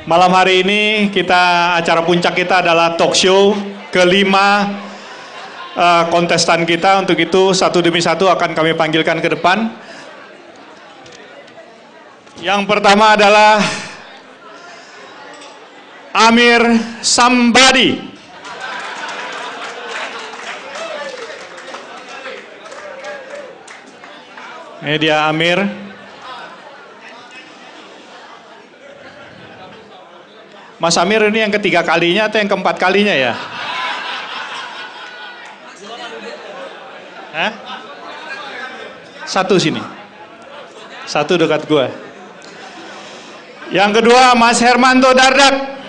Malam hari ini acara puncak kita adalah talk show kelima kontestan kita. Untuk itu satu demi satu akan kami panggilkan ke depan. Yang pertama adalah Amir Sambadi. Ini dia Amir. Mas Amir ini yang ketiga kalinya atau yang keempat kalinya ya? Hah? Satu sini. Satu dekat gua. Yang kedua Mas Hermanto Dardak.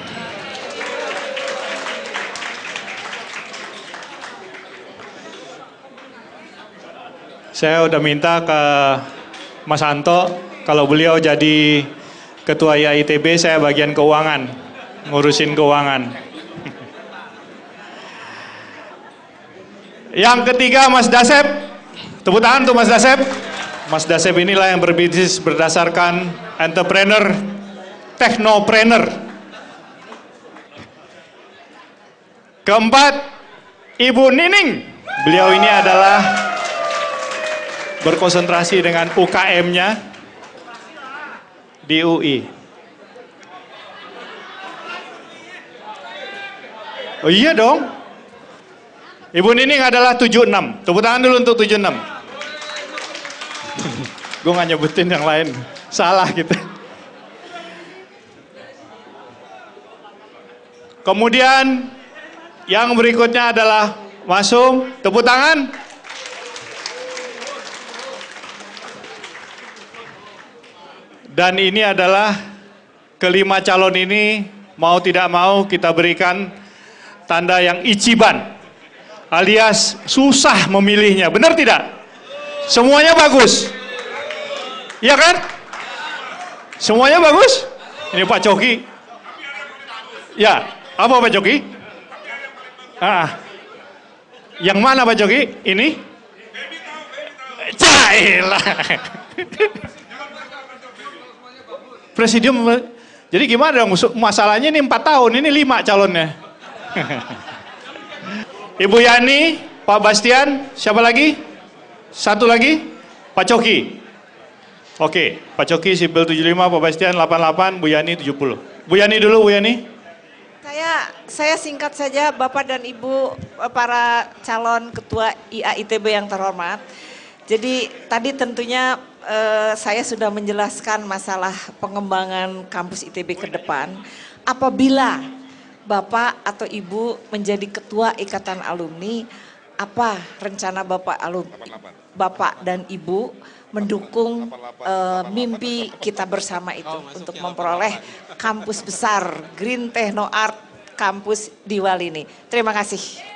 Saya udah minta ke Mas Anto, kalau beliau jadi Ketua IAITB, saya bagian keuangan, ngurusin keuangan. Yang ketiga Mas Dasep, tepuk tangan untuk Mas Dasep. Mas Dasep inilah yang berbisnis berdasarkan entrepreneur, technopreneur. Keempat, Ibu Nining. Beliau ini adalah berkonsentrasi dengan UKM-nya di UI. Oh iya dong. Ibu Nining adalah 76. Tepuk tangan dulu untuk 76. Gue gak nyebutin yang lain. Salah gitu. Kemudian yang berikutnya adalah Masum. Tepuk tangan. Dan ini adalah kelima calon ini, mau tidak mau kita berikan tanda yang ichiban, alias susah memilihnya. Benar tidak? Semuanya bagus. Iya kan? Semuanya bagus? Ini Pak Coki. Ya, apa Pak Coki? Yang mana Pak Coki? Ini? Cailah. Presidium, jadi gimana dong masalahnya ini 4 tahun, ini 5 calonnya. Ibu Yani, Pak Bastian, siapa lagi? Satu lagi, Pak Coki. Oke, Pak Coki sipil 75, Pak Bastian 88, Bu Yani 70. Bu Yani dulu, Bu Yani. Saya singkat saja Bapak dan Ibu para calon ketua IAITB yang terhormat. Jadi tadi tentunya saya sudah menjelaskan masalah pengembangan kampus ITB ke depan. Apabila Bapak atau Ibu menjadi ketua ikatan alumni, apa rencana Bapak dan Ibu mendukung mimpi kita bersama itu untuk memperoleh kampus besar Green Techno Art kampus di Wali ini. Terima kasih.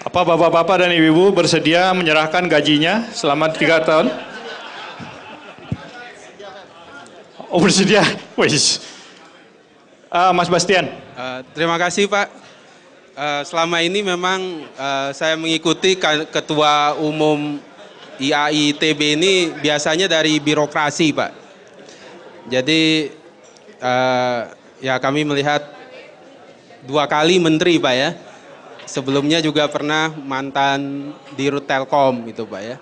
Apa bapak-bapak dan ibu-ibu bersedia menyerahkan gajinya selama 3 tahun? Oh bersedia? Wis. Mas Bastian. Terima kasih Pak. Selama ini memang saya mengikuti ketua umum IAITB ini biasanya dari birokrasi Pak. Jadi ya kami melihat 2 kali menteri Pak ya. Sebelumnya juga pernah mantan Dirut Telkom itu Pak ya.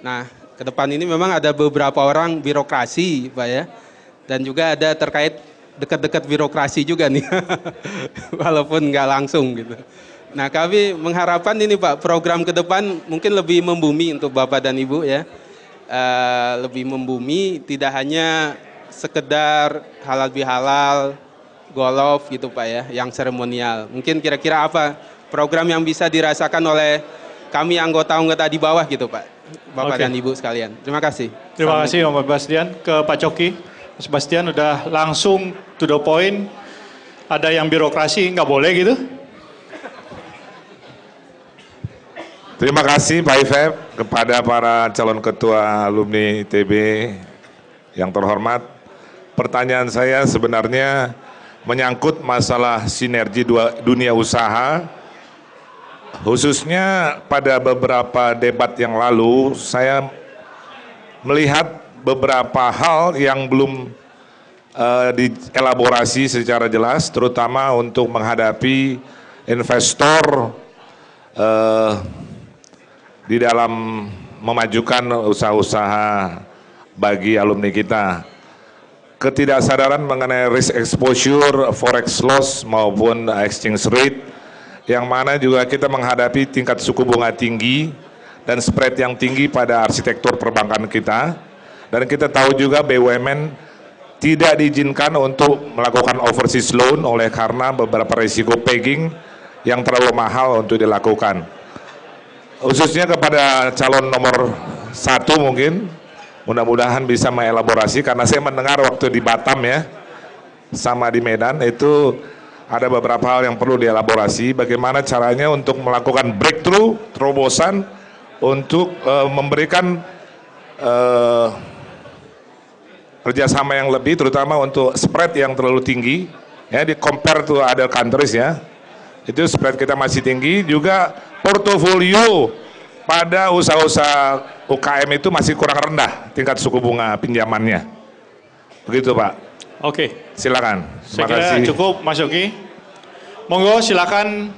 Nah ke depan ini memang ada beberapa orang birokrasi Pak ya. Dan juga ada terkait dekat-dekat birokrasi juga nih. Walaupun nggak langsung gitu. Nah kami mengharapkan ini Pak program ke depan mungkin lebih membumi untuk Bapak dan Ibu ya. Lebih membumi tidak hanya sekedar halal bihalal, golf gitu Pak ya yang seremonial. Mungkin kira-kira apa program yang bisa dirasakan oleh kami anggota-anggota di bawah gitu Pak, Bapak dan Ibu sekalian. Terima kasih. Terima kasih Pak Bastian. Ke Pak Coki, Mas Bastian udah langsung to the point. Ada yang birokrasi nggak boleh gitu? Terima kasih Pak Ifeb kepada para calon ketua alumni ITB yang terhormat. Pertanyaan saya sebenarnya menyangkut masalah sinergi dunia usaha. Khususnya pada beberapa debat yang lalu, saya melihat beberapa hal yang belum dielaborasi secara jelas, terutama untuk menghadapi investor di dalam memajukan usaha-usaha bagi alumni kita. Ketidaksadaran mengenai risk exposure, forex loss maupun exchange rate, yang mana juga kita menghadapi tingkat suku bunga tinggi dan spread yang tinggi pada arsitektur perbankan kita. Dan kita tahu juga BUMN tidak diizinkan untuk melakukan overseas loan oleh karena beberapa risiko pegging yang terlalu mahal untuk dilakukan. Khususnya kepada calon nomor 1 mungkin, mudah-mudahan bisa mengelaborasi, karena saya mendengar waktu di Batam ya, sama di Medan, itu ada beberapa hal yang perlu dielaborasi, bagaimana caranya untuk melakukan breakthrough, terobosan, untuk memberikan kerjasama yang lebih, terutama untuk spread yang terlalu tinggi, ya, di compare to other countries ya, itu spread kita masih tinggi. Juga portofolio pada usaha-usaha UKM itu masih kurang rendah tingkat suku bunga pinjamannya. Begitu Pak. Oke. Silakan. Saya kira cukup Mas Yogi. Monggo silakan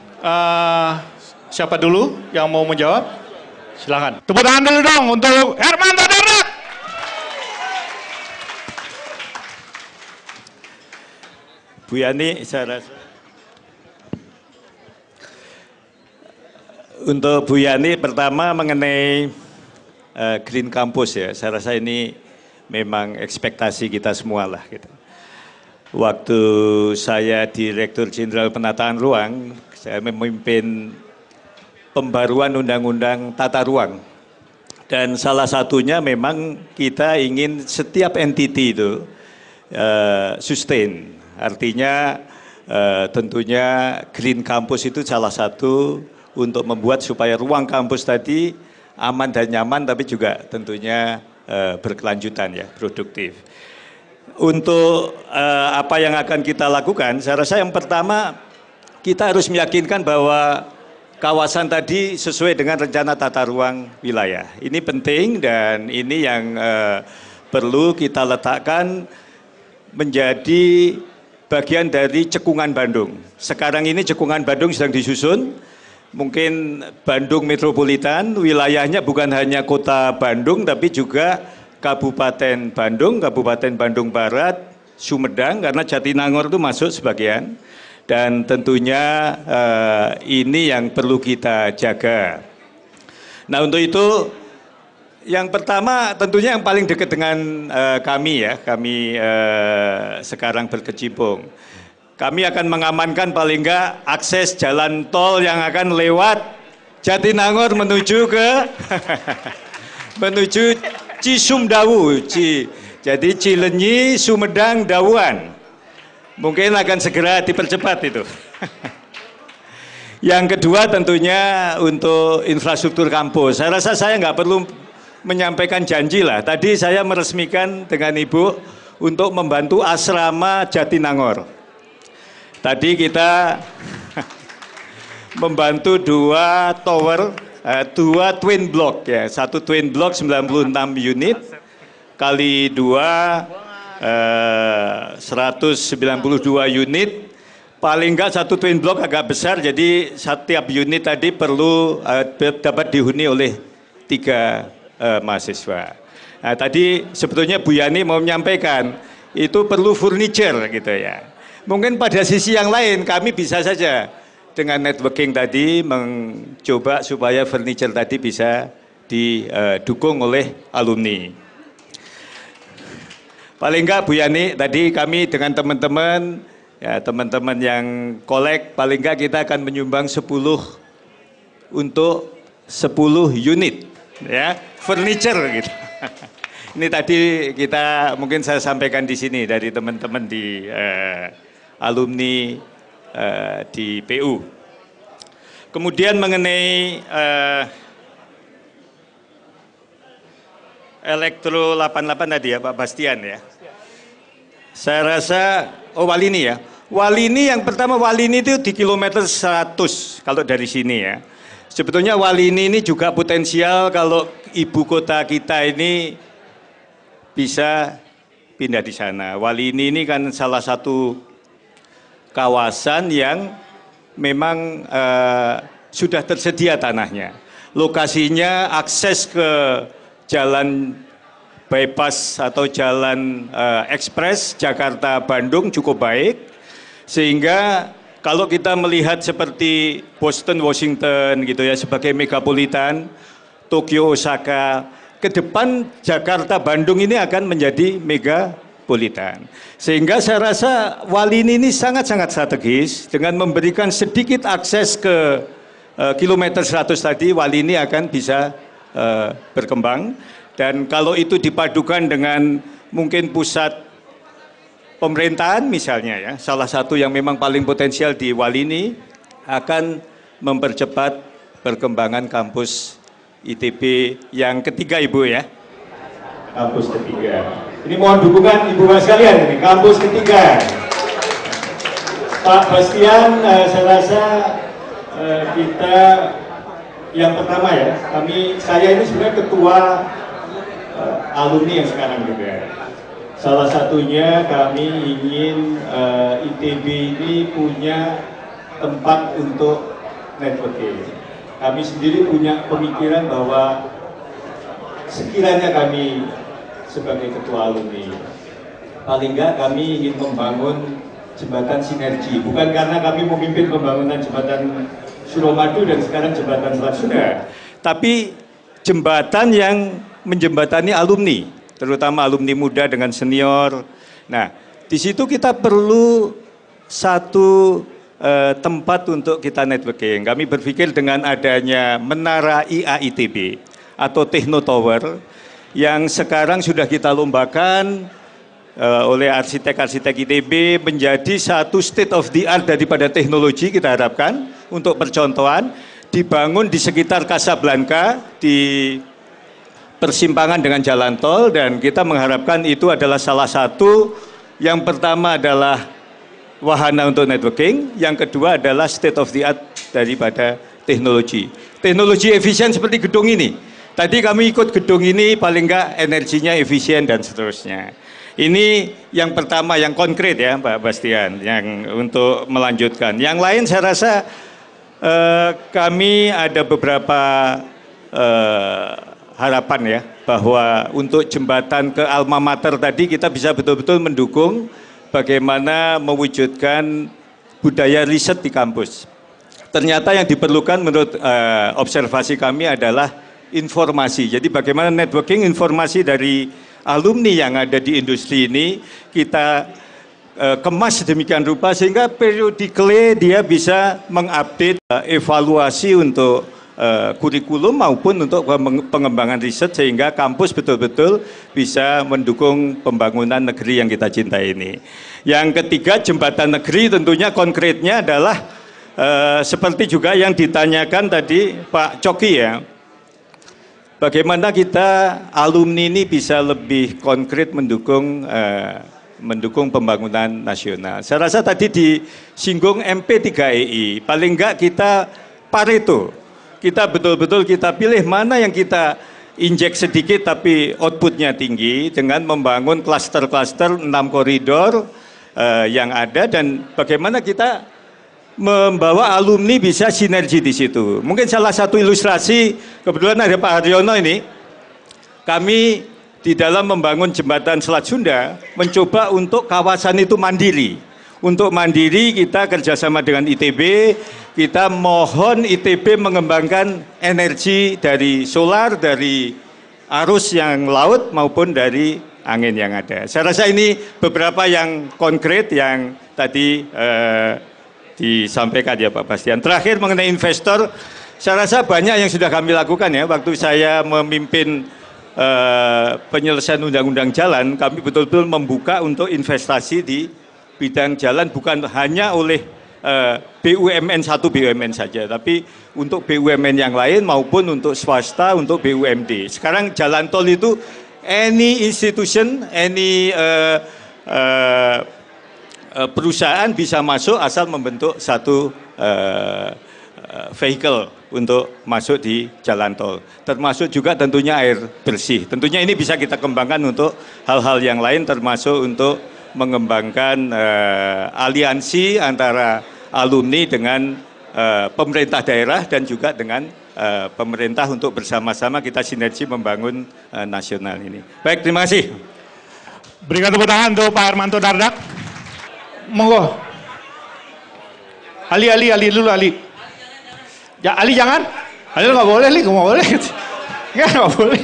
siapa dulu yang mau menjawab? Silakan. Tepuk tangan dulu dong untuk Hermanto Dardak. Bu Yani, saya rasa untuk Bu Yani pertama mengenai Green Campus ya, saya rasa ini memang ekspektasi kita semua lah gitu. Waktu saya Direktur Jenderal Penataan Ruang, saya memimpin pembaruan Undang-Undang Tata Ruang. Dan salah satunya memang kita ingin setiap entiti itu sustain. Artinya tentunya Green Campus itu salah satu untuk membuat supaya ruang kampus tadi aman dan nyaman, tapi juga tentunya berkelanjutan ya, produktif. Untuk apa yang akan kita lakukan, saya rasa yang pertama kita harus meyakinkan bahwa kawasan tadi sesuai dengan rencana tata ruang wilayah. Ini penting dan ini yang perlu kita letakkan menjadi bagian dari cekungan Bandung. Sekarang ini cekungan Bandung sedang disusun. Mungkin Bandung Metropolitan, wilayahnya bukan hanya kota Bandung, tapi juga Kabupaten Bandung, Kabupaten Bandung Barat, Sumedang, karena Jatinangor itu masuk sebagian. Dan tentunya ini yang perlu kita jaga. Nah untuk itu, yang pertama tentunya yang paling dekat dengan kami ya, kami sekarang berkecimpung. Kami akan mengamankan paling enggak akses jalan tol yang akan lewat Jatinangor menuju ke menuju Cisumdawu, jadi Cilenyi, Sumedang, Dawuan. Mungkin akan segera dipercepat itu. Yang kedua tentunya untuk infrastruktur kampus. Saya rasa saya nggak perlu menyampaikan janji lah. Tadi saya meresmikan dengan Ibu untuk membantu asrama Jatinangor. Tadi kita membantu 2 tower, 2 twin block ya. Satu twin block 96 unit kali 2 192 unit. Paling enggak satu twin block agak besar, jadi setiap unit tadi perlu dapat dihuni oleh 3 mahasiswa. Nah, tadi sebetulnya Bu Yani mau menyampaikan itu perlu furniture gitu ya. Mungkin pada sisi yang lain kami bisa saja dengan networking tadi mencoba supaya furniture tadi bisa didukung oleh alumni. Paling enggak Bu Yani tadi kami dengan teman-teman ya, teman-teman yang kolek, paling enggak kita akan menyumbang 10 untuk 10 unit ya, furniture gitu. Ini tadi kita mungkin saya sampaikan di sini dari teman-teman di alumni di PU. Kemudian mengenai Elektro 88 tadi ya Pak Bastian ya. Saya rasa Walini ya. Walini yang pertama, Walini itu di kilometer 100 kalau dari sini ya. Sebetulnya Walini ini juga potensial kalau ibu kota kita ini bisa pindah di sana. Walini ini kan salah satu kawasan yang memang sudah tersedia tanahnya. Lokasinya akses ke jalan bypass atau jalan ekspres Jakarta-Bandung cukup baik, sehingga kalau kita melihat seperti Boston, Washington gitu ya sebagai megapolitan, Tokyo, Osaka, ke depan Jakarta-Bandung ini akan menjadi megapolitan. Sehingga saya rasa Walini ini sangat-sangat strategis dengan memberikan sedikit akses ke kilometer 100 tadi, Walini akan bisa berkembang. Dan kalau itu dipadukan dengan mungkin pusat pemerintahan misalnya ya, salah satu yang memang paling potensial di Walini akan mempercepat perkembangan kampus ITB yang ketiga Ibu ya. Kampus ketiga. Ini mohon dukungan Ibu Bapak sekalian ini, kampus ketiga. Pak Bastian, saya rasa kita yang pertama ya, saya ini sebenarnya ketua alumni yang sekarang juga. Salah satunya kami ingin ITB ini punya tempat untuk networking. Kami sendiri punya pemikiran bahwa sekiranya kami sebagai ketua alumni, paling enggak kami ingin membangun jembatan sinergi. Bukan karena kami memimpin pembangunan jembatan Suramadu dan sekarang jembatan Selat Sunda, tapi jembatan yang menjembatani alumni, terutama alumni muda dengan senior. Nah, di situ kita perlu satu tempat untuk kita networking. Kami berpikir dengan adanya menara IAITB atau Techno Tower yang sekarang sudah kita lombakan oleh arsitek-arsitek ITB menjadi satu state of the art daripada teknologi, kita harapkan untuk percontohan dibangun di sekitar Casablanca di persimpangan dengan jalan tol, dan kita mengharapkan itu adalah salah satu, yang pertama adalah wahana untuk networking, yang kedua adalah state of the art daripada teknologi. Teknologi efisien seperti gedung ini. Tadi kami ikut gedung ini, paling enggak energinya efisien dan seterusnya. Ini yang pertama, yang konkret ya Pak Bastian, yang untuk melanjutkan. Yang lain saya rasa kami ada beberapa harapan ya, bahwa untuk jembatan ke alma mater tadi kita bisa betul-betul mendukung bagaimana mewujudkan budaya riset di kampus. Ternyata yang diperlukan menurut observasi kami adalah informasi. Jadi bagaimana networking informasi dari alumni yang ada di industri ini kita kemas sedemikian rupa sehingga periodically dia bisa mengupdate evaluasi untuk kurikulum maupun untuk pengembangan riset sehingga kampus betul-betul bisa mendukung pembangunan negeri yang kita cintai ini. Yang ketiga, jembatan negeri tentunya konkretnya adalah seperti juga yang ditanyakan tadi Pak Coki ya. Bagaimana kita alumni ini bisa lebih konkret mendukung pembangunan nasional. Saya rasa tadi disinggung MP3EI, paling enggak kita Pareto. Kita betul-betul kita pilih mana yang kita injek sedikit tapi outputnya tinggi dengan membangun klaster-klaster 6 koridor yang ada, dan bagaimana kita membawa alumni bisa sinergi di situ. Mungkin salah satu ilustrasi, kebetulan ada Pak Haryono ini, kami di dalam membangun jembatan Selat Sunda mencoba untuk kawasan itu mandiri. Untuk mandiri kita kerjasama dengan ITB, kita mohon ITB mengembangkan energi dari solar, dari arus yang laut maupun dari angin yang ada. Saya rasa ini beberapa yang konkret yang tadi disampaikan ya Pak Bastian. Terakhir mengenai investor, saya rasa banyak yang sudah kami lakukan ya. Waktu saya memimpin penyelesaian undang-undang jalan, kami betul-betul membuka untuk investasi di bidang jalan bukan hanya oleh BUMN satu BUMN saja, tapi untuk BUMN yang lain maupun untuk swasta, untuk BUMD. Sekarang jalan tol itu any institution, any perusahaan bisa masuk asal membentuk satu vehicle untuk masuk di jalan tol. Termasuk juga tentunya air bersih. Tentunya ini bisa kita kembangkan untuk hal-hal yang lain, termasuk untuk mengembangkan aliansi antara alumni dengan pemerintah daerah dan juga dengan pemerintah untuk bersama-sama kita sinergi membangun nasional ini. Baik, terima kasih. Berikan tepuk tangan untuk Pak Hermanto Dardak. Monggo. Ali dulu Ali. Ya Ali jangan. Ali nggak boleh, Ali nggak boleh. Nggak boleh.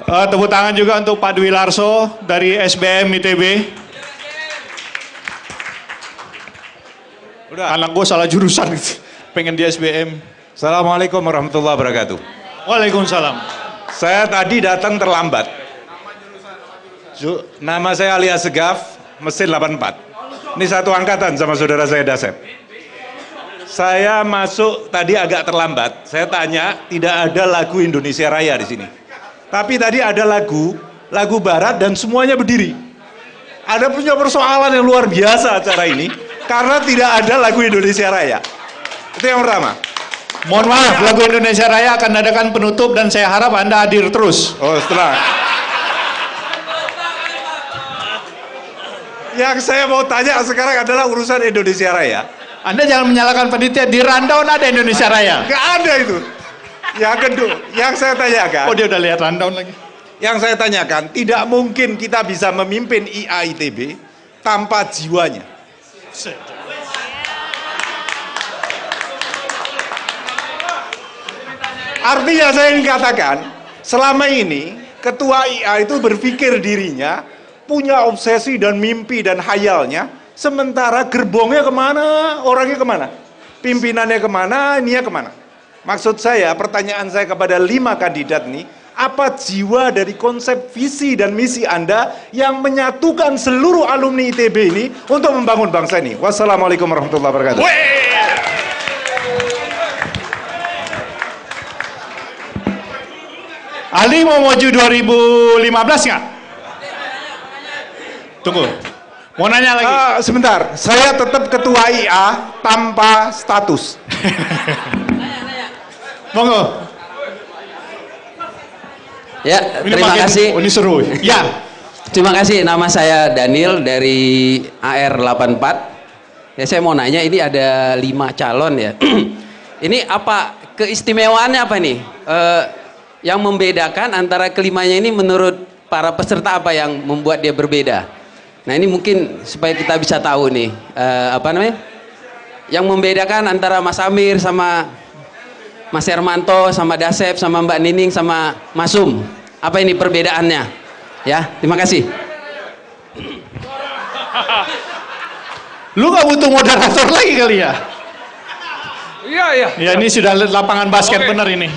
Tepuk tangan juga untuk Pak Dwi Larso dari SBM ITB. Udah. Anak gue salah jurusan, pengen di SBM. Assalamualaikum warahmatullahi wabarakatuh. Waalaikumsalam. Saya tadi datang terlambat. Nama saya Alias Segaf, mesin 84. Ini satu angkatan sama saudara saya Dasep. Saya masuk tadi agak terlambat. Saya tanya, tidak ada lagu Indonesia Raya di sini. Tapi tadi ada lagu barat dan semuanya berdiri. Ada punya persoalan yang luar biasa acara ini, karena tidak ada lagu Indonesia Raya. Itu yang pertama. Mohon maaf, lagu Indonesia Raya akan adakan penutup dan saya harap Anda hadir terus. Oh, setelah. Yang saya mau tanya sekarang adalah urusan Indonesia Raya. Anda jangan menyalahkan panitia, di rundown ada Indonesia Raya. Nggak ada itu. Yang kedua, yang saya tanyakan. Oh, dia udah lihat rundown lagi. Yang saya tanyakan, tidak mungkin kita bisa memimpin IAITB tanpa jiwanya. Artinya saya ingin katakan, selama ini ketua IA itu berpikir dirinya punya obsesi dan mimpi dan hayalnya, sementara gerbongnya kemana, orangnya kemana, pimpinannya kemana, ininya kemana. Maksud saya, pertanyaan saya kepada 5 kandidat nih, apa jiwa dari konsep visi dan misi Anda yang menyatukan seluruh alumni ITB ini untuk membangun bangsa ini? Wassalamualaikum warahmatullahi wabarakatuh. Ali mau maju 2015 nggak? Tunggu, mau nanya lagi. Sebentar, saya tetap ketua IA tanpa status. Monggo. Ya, Ini terima kasih. Ini seru. Ya. Terima kasih. Nama saya Daniel dari AR84. Ya, saya mau nanya, ini ada 5 calon ya. Ini apa keistimewaannya apa nih? Yang membedakan antara kelimanya ini menurut para peserta apa yang membuat dia berbeda? Nah, ini mungkin supaya kita bisa tahu nih, apa namanya? Yang membedakan antara Mas Amir sama Mas Hermanto sama Dasep sama Mbak Nining sama Mas Sum. Apa ini perbedaannya? Ya, terima kasih. Lu gak butuh moderator lagi kali ya? Iya, iya. Ya, ini sudah lapangan basket bener ini.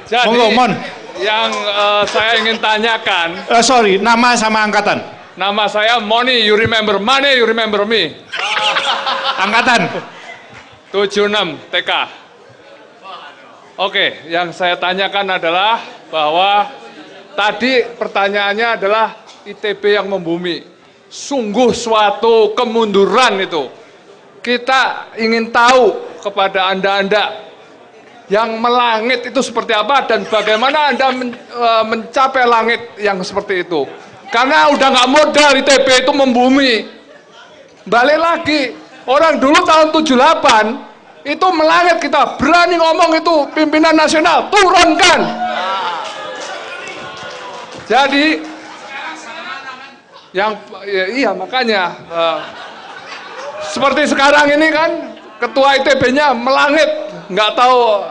Jadi, Monggo, Mon. yang saya ingin tanyakan, Sorry, nama sama angkatan. nama saya Moni, you remember money, you remember me. Angkatan. 76 TK. Oke, yang saya tanyakan adalah bahwa tadi pertanyaannya adalah ITB yang membumi. Sungguh suatu kemunduran itu. Kita ingin tahu kepada Anda-Anda yang melangit itu seperti apa dan bagaimana Anda mencapai langit yang seperti itu. Karena udah nggak modal ITB itu membumi. Balik lagi, orang dulu tahun 78 itu melangit, kita berani ngomong itu pimpinan nasional, turunkan. Jadi, iya makanya, seperti sekarang ini kan, ketua ITB-nya melangit, nggak tahu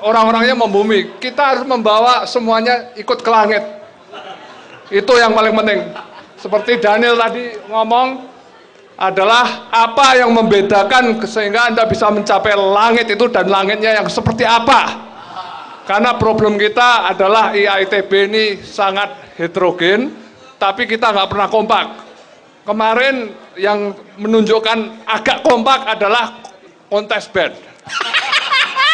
orang-orangnya membumi. Kita harus membawa semuanya ikut ke langit. Itu yang paling penting. Seperti Daniel tadi ngomong, adalah apa yang membedakan sehingga Anda bisa mencapai langit itu dan langitnya yang seperti apa. Karena problem kita adalah IAITB ini sangat heterogen, tapi kita nggak pernah kompak. Kemarin yang menunjukkan agak kompak adalah kontes band.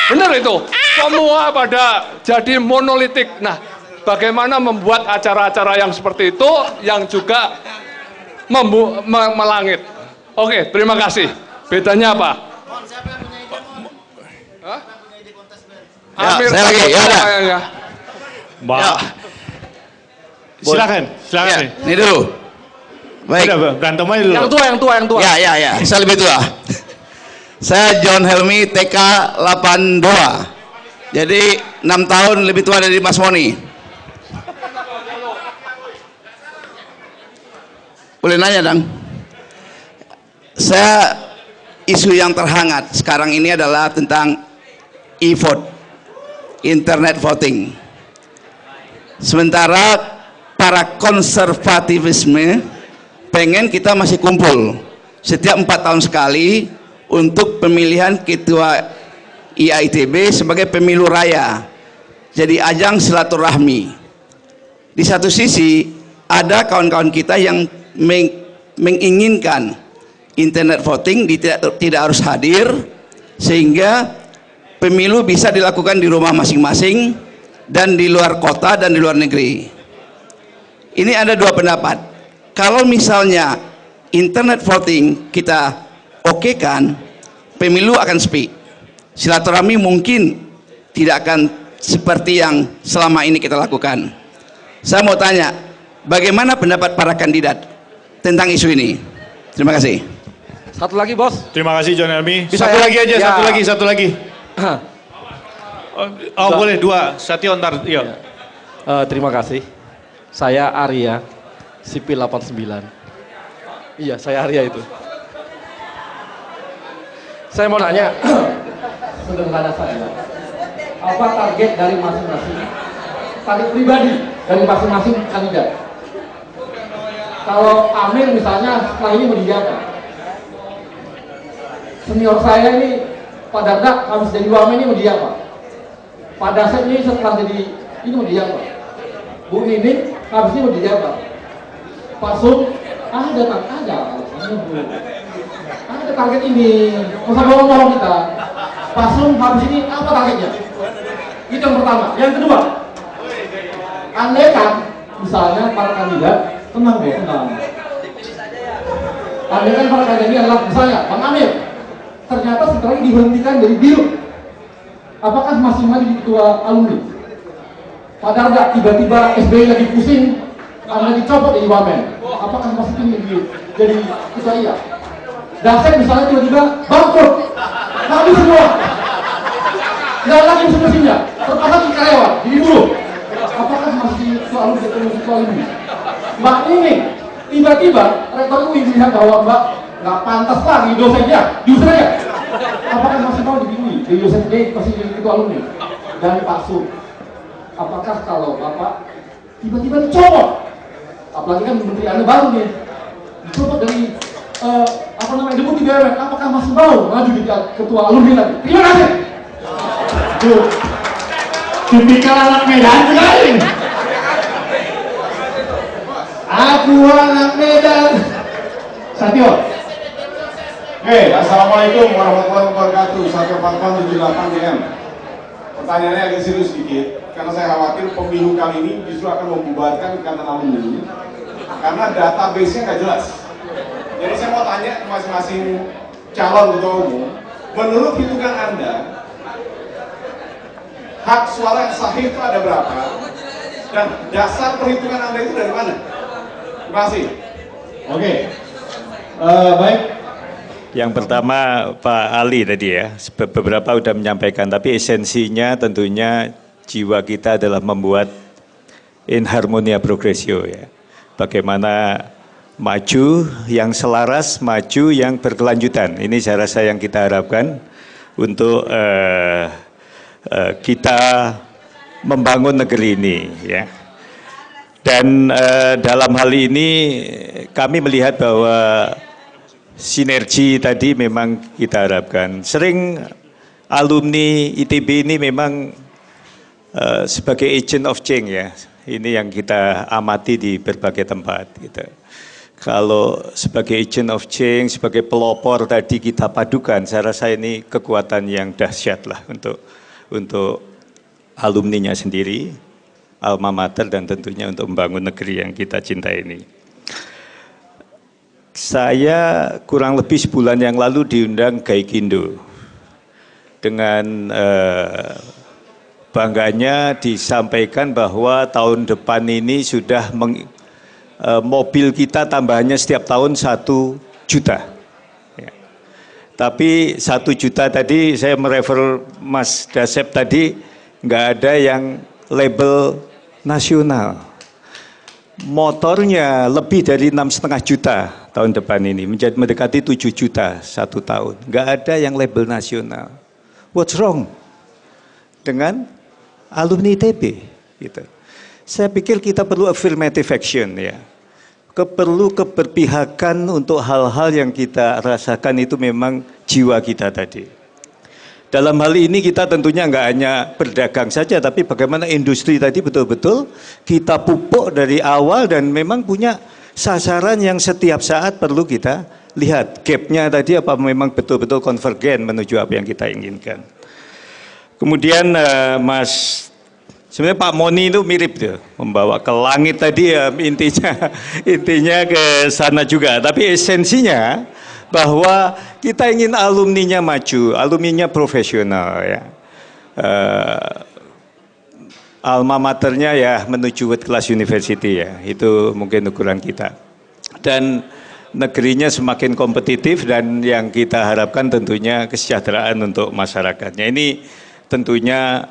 Benar itu, semua pada jadi monolitik. Nah, bagaimana membuat acara-acara yang seperti itu yang juga melangit. Oke, terima kasih. Bedanya apa? Hah? Ya, saya lagi, ya udah. Mbak. Silakan, silakan. Ya, ini dulu. Baik. Udah, berantem aja dulu. Yang tua. Ya. Saya lebih tua. Saya John Helmi, TK 82. Jadi 6 tahun lebih tua dari Mas Moni. Boleh nanya, Dang? Saya, isu yang terhangat sekarang ini adalah tentang e-vote, internet voting. Sementara para konservativisme pengen kita masih kumpul setiap 4 tahun sekali untuk pemilihan ketua IAITB sebagai pemilu raya, jadi ajang silaturahmi. Di satu sisi ada kawan-kawan kita yang menginginkan internet voting tidak harus hadir, sehingga pemilu bisa dilakukan di rumah masing-masing dan di luar kota dan di luar negeri. Ini ada dua pendapat. Kalau misalnya internet voting kita okekan, pemilu akan sepi. Silaturahmi mungkin tidak akan seperti yang selama ini kita lakukan. Saya mau tanya, bagaimana pendapat para kandidat tentang isu ini? Terima kasih. Satu lagi, Bos. Terima kasih John Helmi. Bisa Satu ya? lagi aja, Ya. satu lagi. Oh, boleh dua. Satyo ntar. Iya. Terima kasih. Saya Arya, sipil 89. Iya, saya Arya itu. Saya mau nanya, sederhana saja. Apa target dari masing-masing? Target pribadi dari masing-masing kandidat. Kalau Amir misalnya setelah ini mau jadi apa? Senior saya ini Pak Dardak habis jadi wamen ini mau jadi apa? Pak Dasep ini setelah jadi ini mau jadi apa? Bu Nining habis ini mau jadi apa? Pak Sum ada target ini, nggak usah bohong kita. Pak Sum habis ini apa targetnya? Itu yang pertama. Yang kedua, andai kan misalnya para kandidat tenang. Andai kan para kandidat ini adalah misalnya Bang Amir, ternyata setelah ini diberhentikan dari biru, apakah masih maju di ketua alumni? Pak Dardak tiba-tiba SBY lagi pusing, Anda dicopot dari wamen, apakah masih ingin jadi ketua IA? Dasep misalnya tiba-tiba bangkrut, habis semua, nggak lagi mesin-mesinnya, terpaksa di karyawan, jadi buruh. Apakah masih ketua alumni atau ketua alumni? Mbak ini tiba-tiba rektor UI melihat bahwa Mbak nggak pantas lagi dosennya, diusir aja. Apakah masih mau dipilih di dosen D masih jadi ketua alumni? Dan Pak Sum, apakah kalau Bapak tiba-tiba dicopot, apalagi kan menteri Anda baru nih, dicopot dari deputi BUMN, apakah masih mau maju di ketua alumni lagi? Terima kasih. Tipikal anak Medan sekali. Aku anak Medan. Satyo. Oke, assalamualaikum warahmatullahi wabarakatuh. Satyo Pantwan 78 DM. Pertanyaannya agak serius sedikit, karena saya khawatir pemilu kali ini justru akan membubarkan ikatan alumni karena database-nya nggak jelas. Jadi saya mau tanya ke masing-masing calon ketua umum, menurut hitungan Anda, hak suara yang sahih itu ada berapa? Dan dasar perhitungan Anda itu dari mana? Terima kasih. Oke. Baik. Yang pertama Pak Ali tadi ya, beberapa sudah menyampaikan, tapi esensinya tentunya jiwa kita adalah membuat in harmonia progressio ya. Bagaimana maju yang selaras, maju yang berkelanjutan. Ini saya rasa yang kita harapkan untuk kita membangun negeri ini ya. Dan dalam hal ini kami melihat bahwa sinergi tadi memang kita harapkan. Sering alumni ITB ini memang sebagai agent of change ya. Ini yang kita amati di berbagai tempat gitu. Kalau sebagai agent of change, sebagai pelopor tadi kita padukan, saya rasa ini kekuatan yang dahsyat lah untuk alumninya sendiri, alma mater, dan tentunya untuk membangun negeri yang kita cintai ini. Saya kurang lebih sebulan yang lalu diundang Gaikindo. Dengan bangganya disampaikan bahwa tahun depan ini sudah mobil kita tambahannya setiap tahun 1 juta. Ya. Tapi 1 juta tadi saya merefer Mas Dasep tadi nggak ada yang label nasional. Motornya lebih dari 6,5 juta tahun depan ini, mendekati 7 juta 1 tahun. Nggak ada yang label nasional. What's wrong dengan alumni ITB? Gitu. Saya pikir kita perlu affirmative action ya. Perlu keberpihakan untuk hal-hal yang kita rasakan itu memang jiwa kita tadi. Dalam hal ini kita tentunya nggak hanya berdagang saja, tapi bagaimana industri tadi betul-betul kita pupuk dari awal dan memang punya sasaran yang setiap saat perlu kita lihat. Gap-nya tadi apa memang betul-betul konvergen menuju apa yang kita inginkan. Kemudian sebenarnya Pak Moni itu mirip tuh, membawa ke langit tadi ya, intinya ke sana juga. Tapi esensinya bahwa kita ingin alumninya maju, alumninya profesional ya. Alma maternya ya menuju world class university ya, itu mungkin ukuran kita. Dan negerinya semakin kompetitif dan yang kita harapkan tentunya kesejahteraan untuk masyarakatnya. Ini tentunya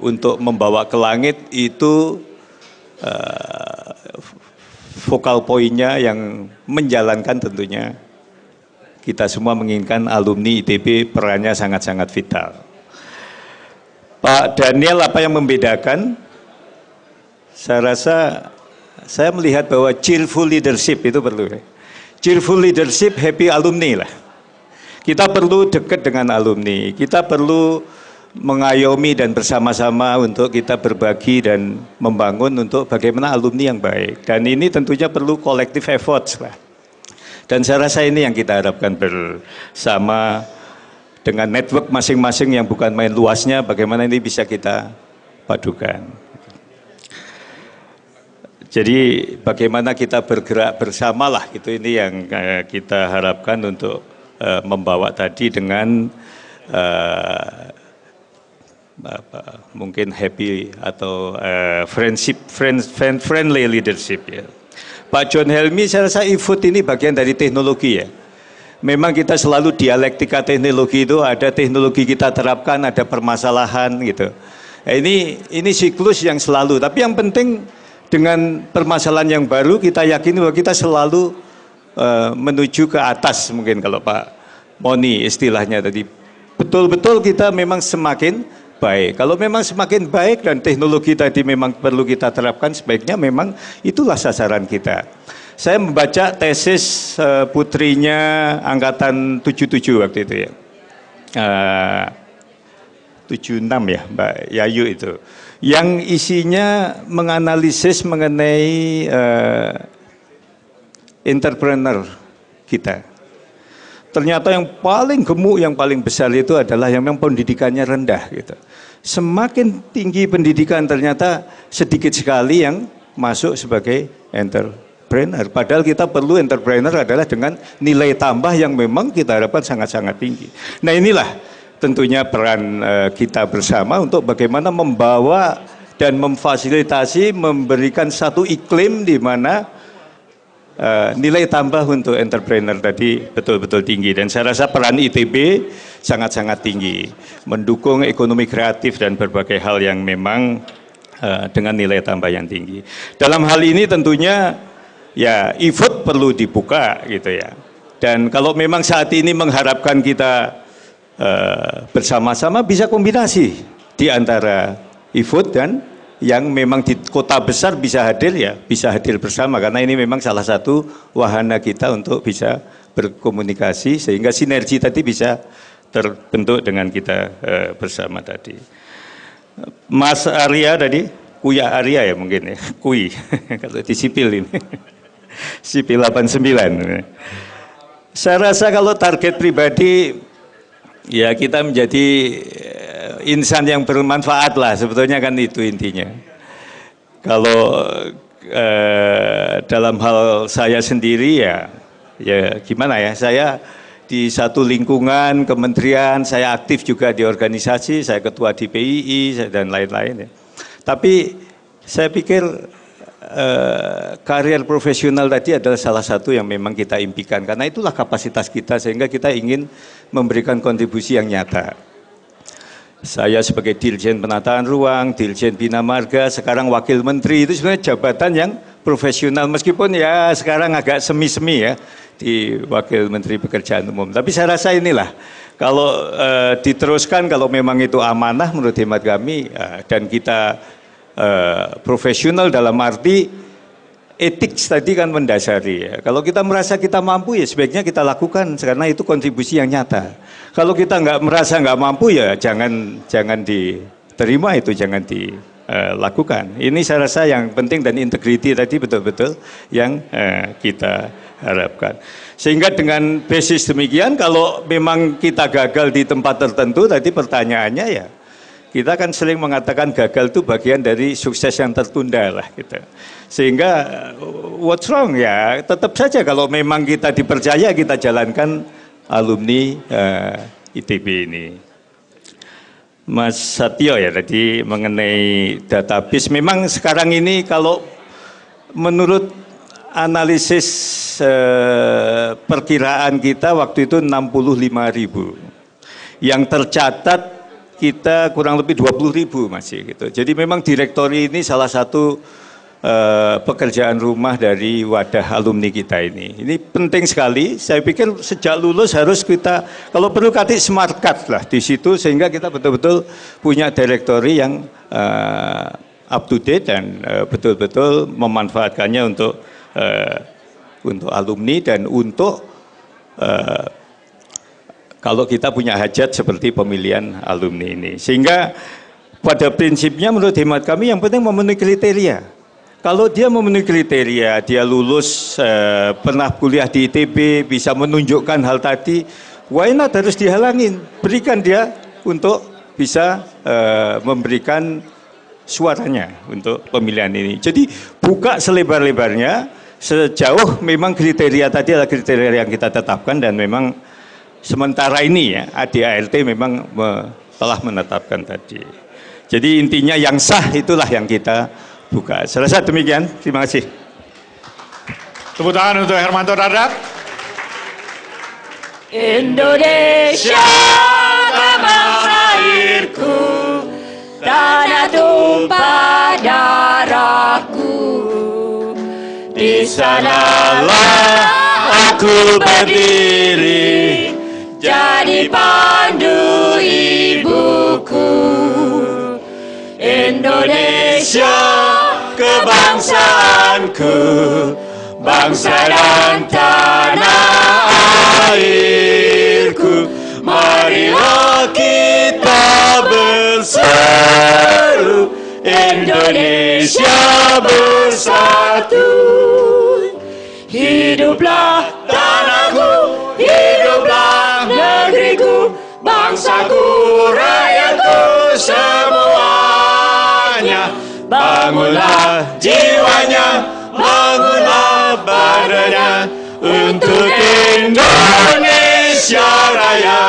untuk membawa ke langit itu vokal poinnya yang menjalankan tentunya kita semua menginginkan alumni ITB perannya sangat-sangat vital. Pak Daniel, apa yang membedakan? Saya rasa saya melihat bahwa cheerful leadership itu perlu. Cheerful leadership, happy alumni lah. Kita perlu dekat dengan alumni, kita perlu mengayomi dan bersama-sama untuk kita berbagi dan membangun untuk bagaimana alumni yang baik. Dan ini tentunya perlu collective efforts lah. Dan saya rasa ini yang kita harapkan bersama dengan network masing-masing yang bukan main luasnya, bagaimana ini bisa kita padukan. Jadi bagaimana kita bergerak bersama lah, itu ini yang kita harapkan untuk membawa tadi dengan mungkin happy atau friendly leadership ya. Pak John Helmi, saya rasa e-food ini bagian dari teknologi ya. Memang kita selalu dialektika teknologi itu, ada teknologi kita terapkan, ada permasalahan gitu. Nah, ini siklus yang selalu, tapi yang penting dengan permasalahan yang baru kita yakin bahwa kita selalu menuju ke atas, mungkin kalau Pak Moni istilahnya tadi. Betul-betul kita memang semakin baik. Kalau memang semakin baik dan teknologi tadi memang perlu kita terapkan, sebaiknya memang itulah sasaran kita. Saya membaca tesis putrinya angkatan 77 waktu itu ya. 76 ya Mbak Yayu itu. Yang isinya menganalisis mengenai entrepreneur kita. Ternyata yang paling gemuk, yang paling besar itu adalah yang memang pendidikannya rendah gitu. Semakin tinggi pendidikan ternyata sedikit sekali yang masuk sebagai entrepreneur. Padahal kita perlu entrepreneur adalah dengan nilai tambah yang memang kita harapkan sangat-sangat tinggi. Nah inilah tentunya peran kita bersama untuk bagaimana membawa dan memfasilitasi, memberikan satu iklim di mana nilai tambah untuk entrepreneur tadi betul-betul tinggi. Dan saya rasa peran ITB sangat-sangat tinggi, mendukung ekonomi kreatif dan berbagai hal yang memang dengan nilai tambah yang tinggi. Dalam hal ini tentunya ya e-food perlu dibuka gitu ya. Dan kalau memang saat ini mengharapkan kita bersama-sama bisa kombinasi di antara e-food dan yang memang di kota besar bisa hadir ya, bisa hadir bersama karena ini memang salah satu wahana kita untuk bisa berkomunikasi sehingga sinergi tadi bisa terbentuk dengan kita bersama tadi. Mas Arya tadi, Kuya Arya ya mungkin ya, Kui kalau di sipil ini, sipil 89. Saya rasa kalau target pribadi ya kita menjadi insan yang bermanfaat lah, sebetulnya kan itu intinya. Kalau dalam hal saya sendiri ya gimana ya, saya di satu lingkungan kementerian, saya aktif juga di organisasi, saya ketua DPII dan lain-lain ya. Tapi saya pikir karier profesional tadi adalah salah satu yang memang kita impikan, karena itulah kapasitas kita sehingga kita ingin memberikan kontribusi yang nyata. Saya sebagai Dirjen Penataan Ruang, Dirjen Bina Marga, sekarang Wakil Menteri, itu sebenarnya jabatan yang profesional, meskipun ya sekarang agak semi-semi ya di Wakil Menteri Pekerjaan Umum. Tapi saya rasa inilah, kalau diteruskan, kalau memang itu amanah menurut hemat kami, dan kita profesional dalam arti etik tadi kan mendasari ya. Kalau kita merasa kita mampu ya sebaiknya kita lakukan karena itu kontribusi yang nyata. Kalau kita nggak merasa nggak mampu ya jangan diterima, itu jangan dilakukan. Ini saya rasa yang penting, dan integriti tadi betul-betul yang kita harapkan. Sehingga dengan basis demikian, kalau memang kita gagal di tempat tertentu, tadi pertanyaannya ya, kita kan sering mengatakan gagal itu bagian dari sukses yang tertunda lah gitu. Sehingga what's wrong ya, tetap saja kalau memang kita dipercaya kita jalankan alumni ITB ini. Mas Satyo ya tadi mengenai database, memang sekarang ini kalau menurut analisis perkiraan kita waktu itu 65.000. Yang tercatat kita kurang lebih 20.000 masih gitu. Jadi memang direktori ini salah satu pekerjaan rumah dari wadah alumni kita ini. Ini penting sekali. Saya pikir sejak lulus harus kita, kalau perlu kasih smart card lah di situ, sehingga kita betul-betul punya direktori yang up to date dan betul-betul memanfaatkannya untuk alumni dan untuk kalau kita punya hajat seperti pemilihan alumni ini. Sehingga pada prinsipnya menurut hemat kami yang penting memenuhi kriteria. Kalau dia memenuhi kriteria, dia lulus, pernah kuliah di ITB, bisa menunjukkan hal tadi, why not harus dihalangin? Berikan dia untuk bisa memberikan suaranya untuk pemilihan ini. Jadi buka selebar-lebarnya, sejauh memang kriteria tadi adalah kriteria yang kita tetapkan, dan memang sementara ini ya ADART memang telah menetapkan tadi. Jadi intinya yang sah itulah yang kita buka. Saya rasa demikian. Terima kasih. Tepuk tangan untuk Hermanto Dardak. Indonesia bangsa airku, tanah tumpah darahku. Di sanalah aku berdiri, jadi pandu ibuku. Indonesia kebangsaanku, bangsa dan tanah airku. Marilah kita berseru, Indonesia bersatu. Hiduplah tanahku, hiduplah negeriku, bangsaku, rakyatku semuanya. Bangunlah jiwanya, bangunlah badannya untuk Indonesia Raya.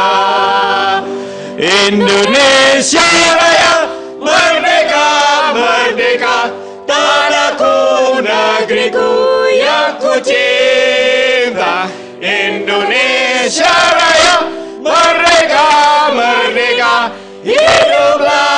Indonesia Raya, merdeka, merdeka, tanahku, negeriku yang ku cinta. Indonesia Raya, merdeka, merdeka, hiduplah